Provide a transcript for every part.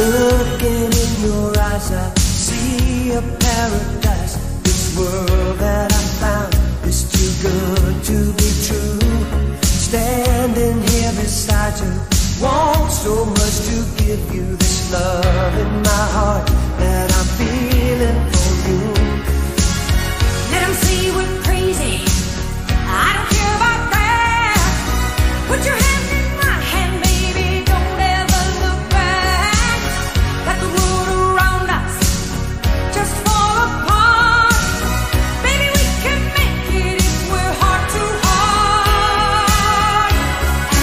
Looking in your eyes, I see a paradise. This world that I found is too good to be true. Standing here beside you, want so much to give you. This love in my heart that I'm feeling for you. Let them say we're crazy, I don't care about that. Put your hand in my hand, baby, don't ever look back. Let the world around us just fall apart. Baby, we can make it if we're heart to heart.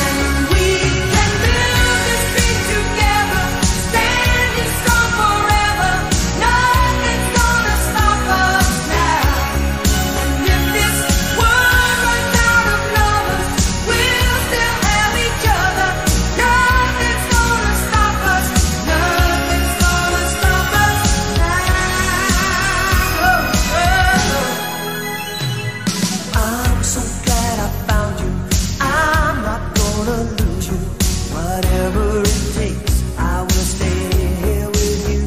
And we can build this dream together, standing strong forever. Nothing's gonna stop us now. And if this world runs out of lovers, we'll still have each other. Nothing's gonna stop us. Nothing's gonna stop us now. I'm so glad I found you. I'm not gonna lose you. Whatever it takes, I will stay here with you.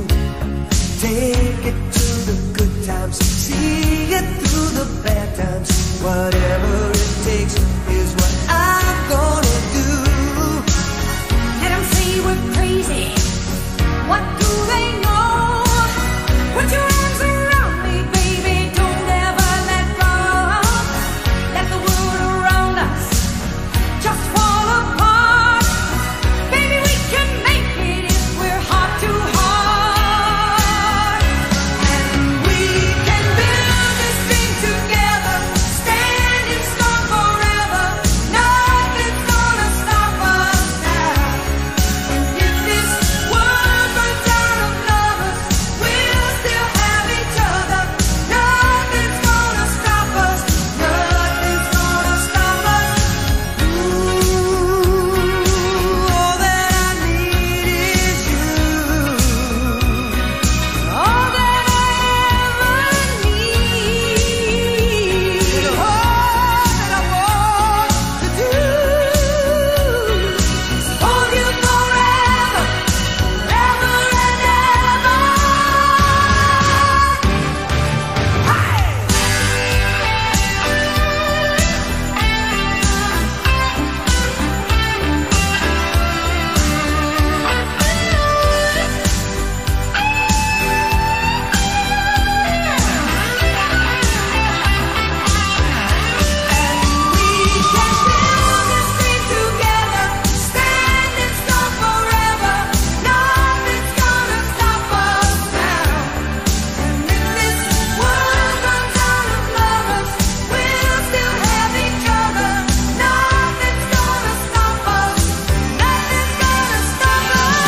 Take it to the good times, see it through the bad times. Whatever it takes is what I'm gonna do. Let them say we're crazy. What do they know? Put your arms around me, baby, don't ever let go. Let the world around us just fall apart. Baby, we can make it if we're heart to heart. And we can build this dream together, standing strong forever. Nothing's gonna stop us now. And if this world runs out of lovers, we'll still have each other. Nothing's gonna stop us. Nothing's gonna stop us. Ooh, all that I need is you. All that I ever need. All that I want to do is hold you forever, forever and ever. We can build this dream together, standing strong forever. Nothing's gonna stop us now. And if this world runs out of lovers, we'll still have each other. Nothing's gonna stop us. Nothing's gonna stop us.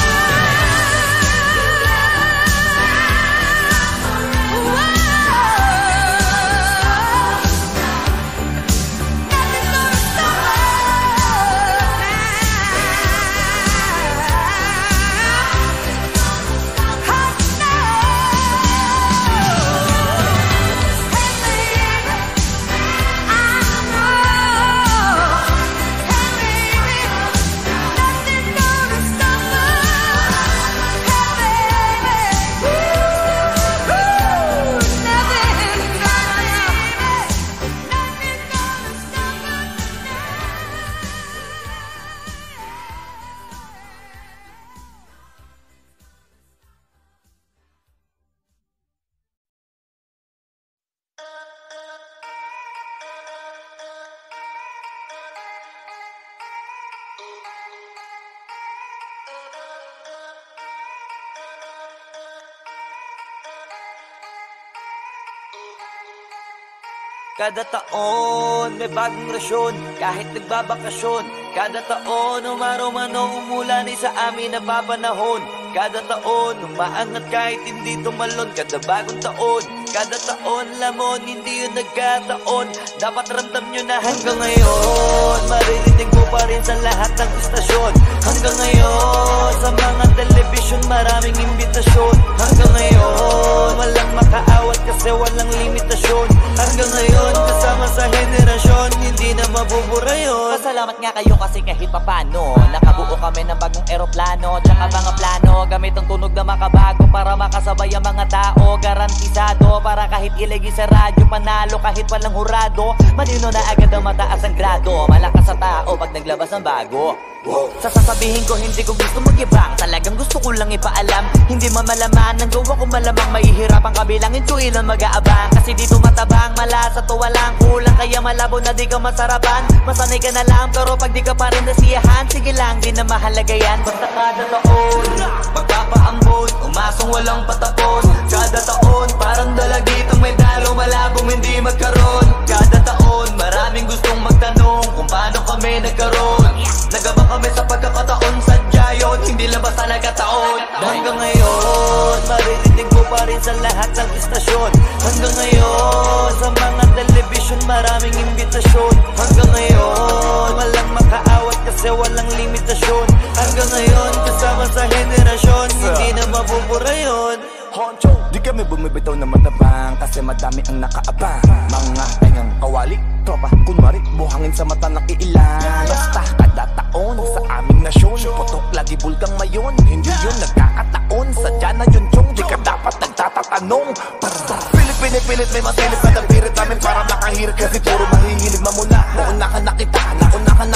Kada taon may bagong rasyon, kahit nagbabakasyon. Kada taon umaraw man o umulan, sa amin napapanahon. Kada taon umaangat kahit hindi tumalon. Kada bagong taon, kada taon lamon, hindi yun nagkataon. Dapat ramdam nyo na hanggang ngayon maririnig mo pa rin sa lahat ng istasyon. Hanggang ngayon sa mga telebisyon maraming imbitasyon. Hanggang ngayon walang makaawat kasi walang limitasyon. Hanggang ngayon kasama sa henerasyon. henerasyon, hindi na mabubura yun. Pasalamat nga kayo kasi kahit papano nakabuo kami ng bagong eroplano, tsaka mga plano gamit ang tunog na makabago para makasabay ang mga tao. Garantisado para kahit ilagay sa radyo, panalo kahit walang hurado. Malino na agad ang mataas ang grado, malakas sa tao pag naglabas ng bago. Sasasabihin ko hindi ko gusto mag-ibang, talagang gusto ko lang ipaalam. Hindi man malaman, ang gawa ko malamang mahihirap ang kabilangin ko ilan mag-aabang. Kasi dito matabang, malasa to walang kulang, kaya malabo na di ka masarapan. Masanay ka na lang pero pag di ka pa rin nasiyahan, sige lang di na mahalaga yan. Basta kada taon, magpapaambon, umasong walang patapon. Kada taon, parang dalagitang may dalo, malabong hindi magkaroon. Kada taon, maraming gustong magtanong kung paano kami nagkaroon. Nagabang kami sa pagkakataon, sadya yun, hindi lang basta nagkataon. Hanggang ngayon, maririnig ko pa rin sa lahat ng istasyon. Hanggang ngayon, sa mga television, maraming imbitasyon. Hanggang ngayon, walang makaawat kasi walang limitasyon. Hanggang ngayon, kasama sa henerasyon, hindi na mabubura yun. Honcho, di kami bumibitaw na matabang kasi madami ang nakaabang. Mga tangang kawali, tropa, kunwari, buhangin sa mata ng iilan. Basta kada taon sa aming nasyon, putok lagi bulgang mayon. Hindi yun nagkakataon, sadya na yun chong, di ka dapat nagtatatanong. Pilit may masilip na nagpirit namin para makahirit kasi puro mahihilig mamuna. Nauna ka na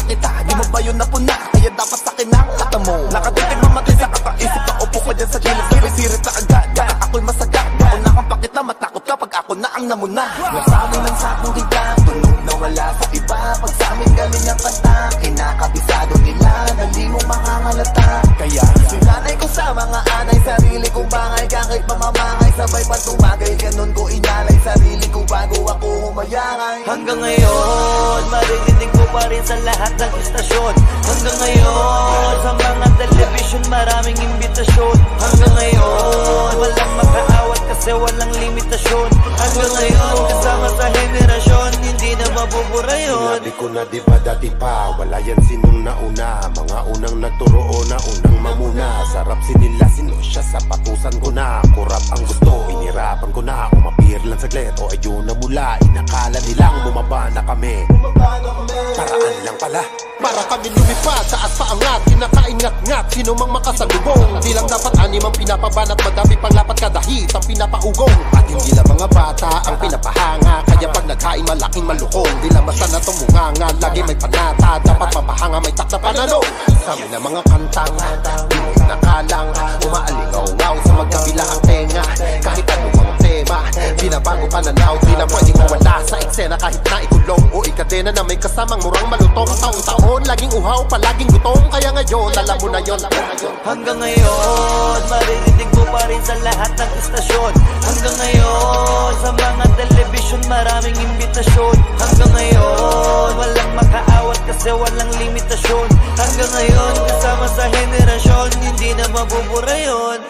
kita, di mo ba yun napuna? Kaya dapat sa akin ang kata mo. Nakatitig mamatay sa kataisip na upo ka dyan sa gilid. Kibisirit na agad, kaya ako'y masagad. Nauna kang pakita, matakot ka pag ako na ang namuna. Nasamin ng sakong kita, tunog na wala sa iba. Pag sa amin galing ang kanta, kinakabisado nila na di mo makangalata. Kaya sinanay ko sa mga anay, sarili kong bangay. Kahit mamamangay, sabay pa tumagay. Ganun ko inalay sarili ko bago ako humayangay. Hanggang ngayon, maririnig ko pa rin sa lahat ng istasyon. Hanggang ngayon, sa mga television, maraming imbitasyon. Hanggang ngayon, walang makaawat kasi walang limitasyon. Hanggang ngayon, kasama sa henerasyon, hindi na mabubura yun. Sinabi ko na diba dati pa, wala yan sinong nauna. Mga unang nagturo o na unang mamuna. Sarap sinila, sino siya sa patusan ko na. Kurap ang gusto, inirapan ko na. Umapir lang saglit o ayun na mula. Inakala nilang bumaba na kami. Paraan lang pala. Para kami lumipad, taas pa angat, kinakaingat-ngat, sino mang makasalubong. Di lang dapat anim ang pinapabanat, madami pang lapat kada hit ang pinapaugong. At hindi lang mga bata ang pinapahanga, kaya pag nagkain malaking malukong. Di lang basta na tumunganga, lagi may panata, dapat mapahanga, may takta panalo. Sabi na mga kantang, di mo nakalang, umaalingaw-ngaw sa magkabila ang tenga. Kahit anong tema, binabago pananaw, di lang pwedeng mawala sa eksena. Kahit na ikulong o ikadena na may kasamang murang malutong. Taon-taon, laging uhaw, palaging gutom. Kaya ngayon, alam mo na yon. Hanggang ngayon, maririnig ko pa rin sa lahat ng istasyon. Hanggang ngayon, sa mga television, maraming imbitasyon. Hanggang ngayon, walang makaawat kasi walang limitasyon. Hanggang ngayon, kasama sa henerasyon, hindi na mabubura yun.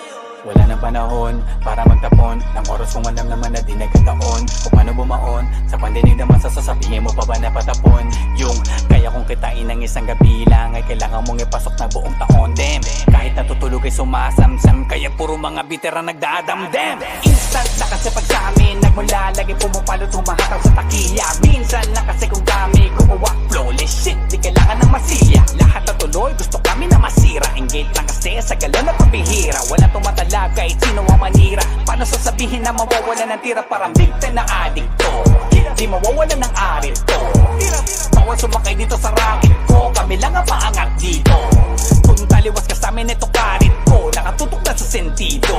Wala nang panahon para magtapon ng oras kung alam naman na di nagkataon. Kung paano bumaon sa pandinig naman, sasabihin mo pa ba na patapon? Yung kaya kong kitain ng isang gabi lang ay kailangan mong ipasok na buong taon. Damn, kahit natutulog ay sumasamsam, kaya puro mga bitera nagdadamdam. Instant na kasi pag sa amin nagmula, lagi pumapalo tumahatang sa takiya. Minsan na kasi kung kami gumawa flawless shit, di kailangan ng masilya. Lahat na tuloy, gusto kami na masira. Engage lang kasi sa galaw na pabihira. Wala tumatalab kahit sino ang manira. Paano sasabihin na mawawala ng tira? Parang bigta na adikto, di mawawala ng arit to. Bawal sumakay dito sa racket ko, kami lang ang paangat dito. Kung taliwas ka sa amin, ito karit ko, nakatutok na sa sentido.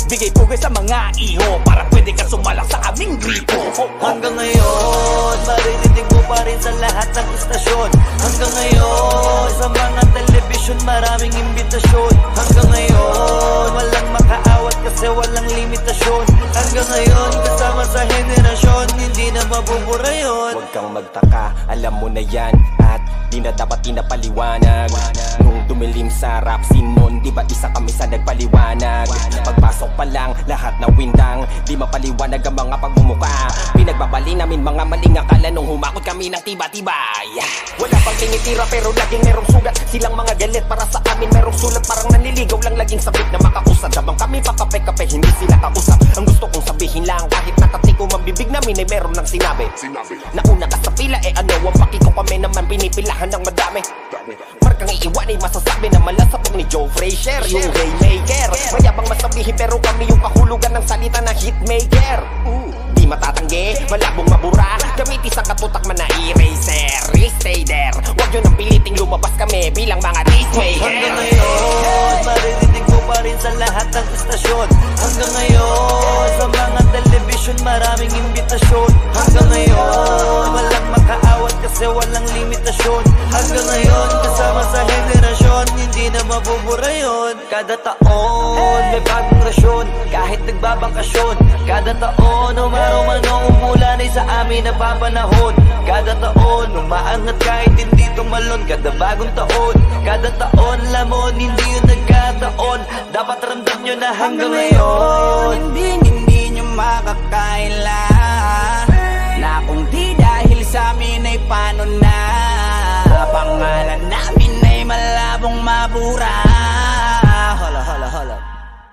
Bigay pugay sa mga iho para pwede ka sumala sa aming gripo. Hanggang ngayon, maririnig ko pa rin sa lahat ng istasyon. Hanggang ngayon, sa mga television, maraming imbitasyon. Hanggang ngayon, walang makaawat kasi walang limitasyon. Hanggang ngayon, kasama sa henerasyon, hindi na mabubura yun. Huwag kang magtaka, alam mo na yan. At di na dapat pinapaliwanag. Nung dumilim sa rap scene nun, di ba isa kami sa nagpaliwanag? Pagpasok pa lang, lahat na windang, di mapaliwanag ang mga pagmumuka. Pinagbabali namin mga maling akala nung humakot kami ng tiba-tibay. Wala pang tinitira pero laging merong sugat. Silang mga galit para sa amin merong sulat. Parang naniligaw lang laging sabik na makakusad. Habang kami pakape-kape, hindi sila kausap. Ang gusto kong sabihin lang, kahit nakatikong ang bibig namin ay meron ng sinabi. Nauna ka sa pila ano ang paki ko kami naman pinipilahan ng madami. Markang iiwan ay masasabi na malasapag ni Joe Frazier, yung Raymaker. Mayabang masabihin pero kami yung kahulugan ng salita na hitmaker. Di matatanggi, malabong mabura, gamit isang katutak man na eraser. Stay there, huwag yun ang piliting lumabas kami bilang mga dismaker. Hanggang ngayon, maririnig mo pa rin sa lahat ng istasyon. Hanggang ngayon, sa mga television maraming imbitasyon. Hanggang ngayon, walang makaawat kasi walang limitasyon. Hanggang ngayon, kasama sa henerasyon, hindi na mabubura yun. Kada taon, may bagong rasyon, kahit nagbabakasyon. Kada taon, umaraw-man o umulan ay sa amin napapanahon. Kada taon, umaangat kahit hindi tumalon. Kada bagong taon, kada taon, lamon, hindi yun nagkataon. Dapat ramdam nyo na hanggang ngayon, hindi nyo makakaila na kung di dahil sa amin ay paano na. Pangalan namin ay malabong mabura. Hala,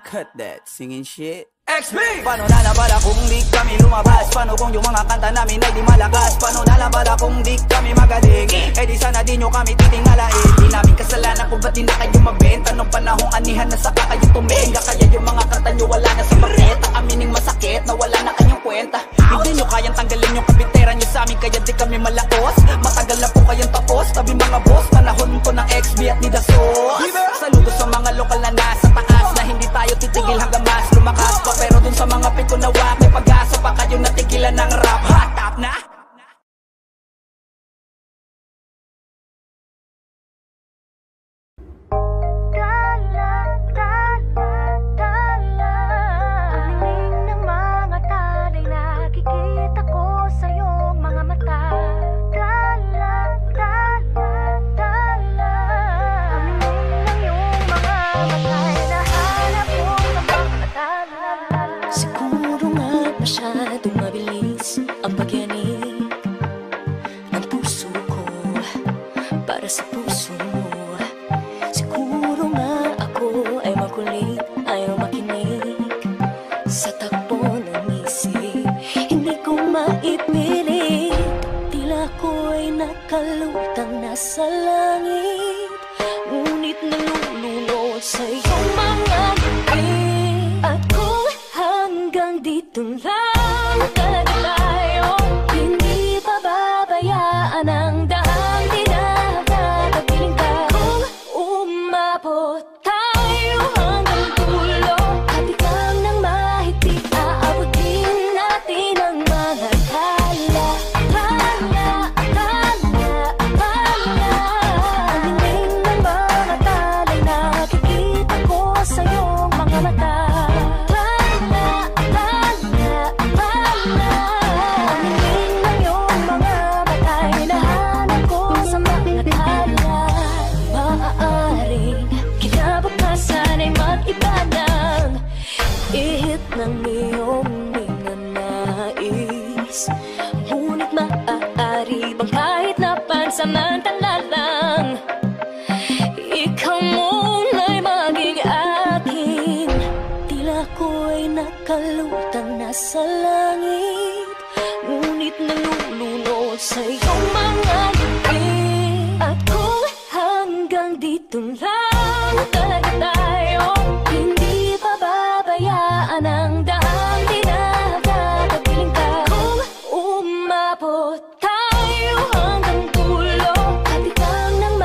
cut that singing shit. XB! Paano nalabala kung di kami lumabas? Paano kung yung mga kanta namin ay di malakas? Paano nalabala kung di kami magaling? Eh di sana di nyo kami titingalain. Di namin kasalanan kung ba't di na kayo mabenta. Nung panahong anihan na saka kayo tumenga. Kaya yung mga kanta nyo wala na sa maketa. Amining masakit na wala na kanyang kwenta. Hindi nyo kayang tanggalin yung kapitera nyo sa amin. Kaya di kami malakos. Matagal na po kayong tapos. Tabi mga boss, panahon ko ng XB at ni Dasos. Saludo sa mga lokal na nasa taas, na hindi tayo titigil hanggang mas lumakas pa. Pero dun sa mga pito na wag, may pag-asa pa kayo natigilan ng rap. Hot top na! Masyadong mabilis ang pagyanig ng puso ko para sa puso mo. Siguro nga ako ay makulit, ayaw makinig sa takbo ng isip. Hindi ko maipilit, tila ko'y nakalutang nasa langit, ngunit nalulunod sa iyong mga ngiti. At kung hanggang dito lang tayo, hindi pababayaan ang daang tinatatapiling ka. Kung umabot tayo hanggang dulo, hatigang ng mahigpit, aabutin natin ang mga tala. Ang dingding ng mga tala'y nakikita ko sa iyong mga mata. Ihit ng iyong ninanais, ngunit maaari bang kahit na pansamantala lang, ikaw muna'y maging akin. Tila ko'y nakalutang nasa langit, ngunit nalulunod sa iyong mga ngiti. At kung hanggang dito lang talaga tayo, hindi pababayaan ang daang tinatatapiling ka. Kung umabot tayo hanggang dulo, hatigang ng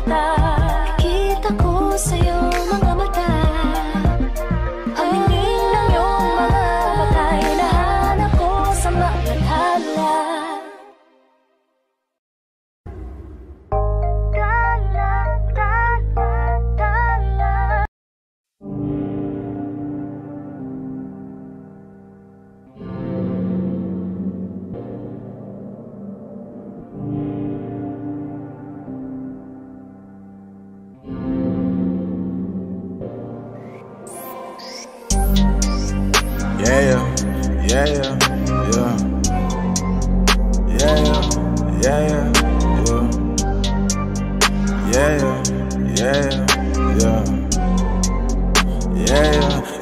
mata. Nakikita ko sa iyong mga mata. Aminin ng iyong mga mata. Hinahanap ko sa malathala.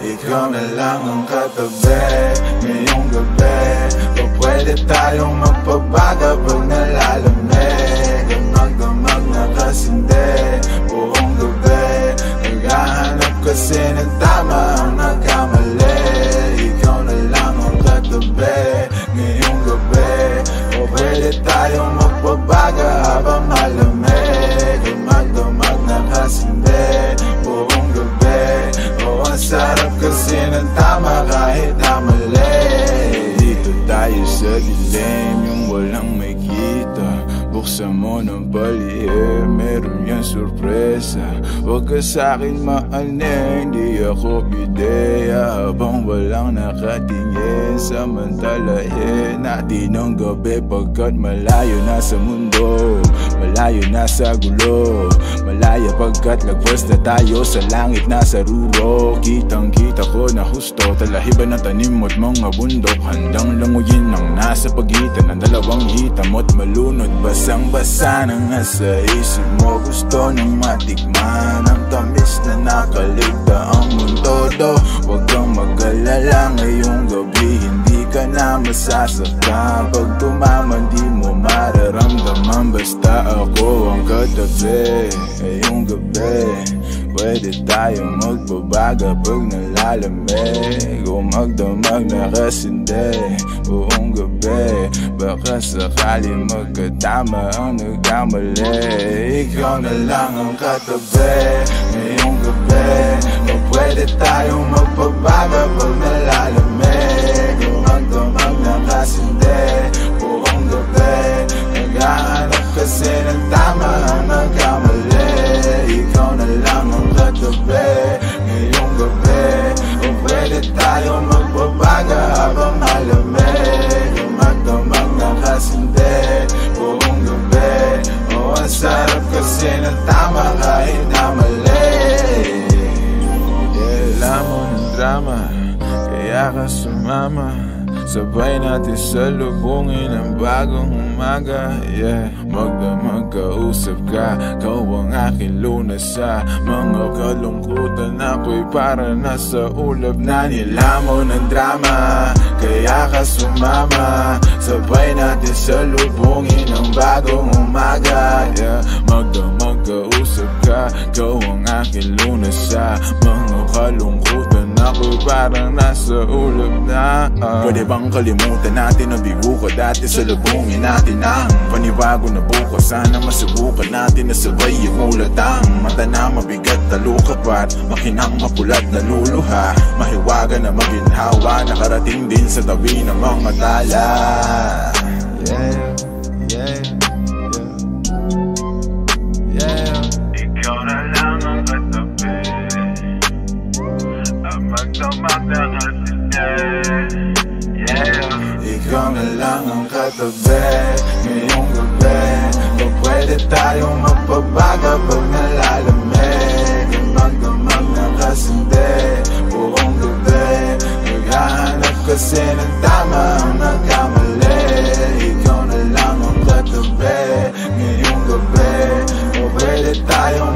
Ikaw na lang ang katabi ngayong gabi. O pwede tayong magpabaga pag nalalamig. Ang magdamag na kasindi buong gabi. Naghahanap kasi ng tama ang nagkamali. Ikaw na lang ang katabi ngayong gabi. O pwede tayong magpabaga habang malamig. Ang magdamag na kasindi buong gabi. O ang sarap kasi ng tama kahit na mali. Dito tayo sa dilim, yung walang may kita. Buksan mo ng palihim, meron yan sorpresa. Huwag ka sa'kin maaning, di ako ideya. Habang walang nakatingin, samantalahin natin ang gabi. Pagkat malayo na sa mundo, malayo na sa gulo. Malaya pagkat lagpas na tayo sa langit na sa ruro. Kitang kita ko na husto, talahiban ng tanim at mga bundok. Handang languyin ang nasa pagitan ng dalawang hitam at malunod. Basang basa na nga sa isip mo, gusto nang matikman ang tamis na nakaligta ang mundo do. Huwag kang mag-alala ngayong gabi, hindi ka na masasaktan. Pag tumaman di mo mararamdaman, basta ako ang katabi ngayong gabi. Pwede tayong magbabaga pag nalalamig. O magdamag na kasindi buong gabi. Baka sakali magkatama ang nagkamali. Ikaw na lang ang katabi ngayong gabi. O pwede tayong magbabaga pag nalalamig. O magdamag na kasindi buong gabi. Naghahanap kasi ng tama ang nagkamali. Ikaw na lang ang katabi ngayong gabi. O pwede tayong magbabaga habang malamig. O magdamag na kasindi buong gabi. O ang sarap kasi ng tama kahit na mali. Alam mo ng drama, kaya ka sumama. Sabay natin salubungin ang bagong umaga. Yeah, magdamag kausap ka, kau ang aking lunas sa mga kalungkutan. Ako'y para nasa ulap na nilamon ng drama. Kaya ka sumama, sabay natin salubungin ang bagong umaga. Yeah, magdamag kausap ka, kau ang aking lunas sa mga kalungkutan. Ako'y parang nasa ulap na. Pwede bang kalimutan natin ang bigo ko dati? Salubungin natin ang panibago na bukas. Sana masubukan natin na sabay yung ulatang mata na mabigat na lukapat, makinang mapulat na luluha, mahiwaga na maginhawa, nakarating din sa tabi ng mga tala. Yeah, yeah, yeah, yeah. Ikaw na lang ang katabi, ang magdamag na kasindi. Yeah. Ikaw na lang ang katabi ngayong gabi. O pwede tayong magpabaga pag nalalamig. Ang magdamag na kasindi buong gabi. Naghahanap kasi ng tama ang nagkamali. Ikaw na lang ang katabi ngayong gabi. O pwede tayong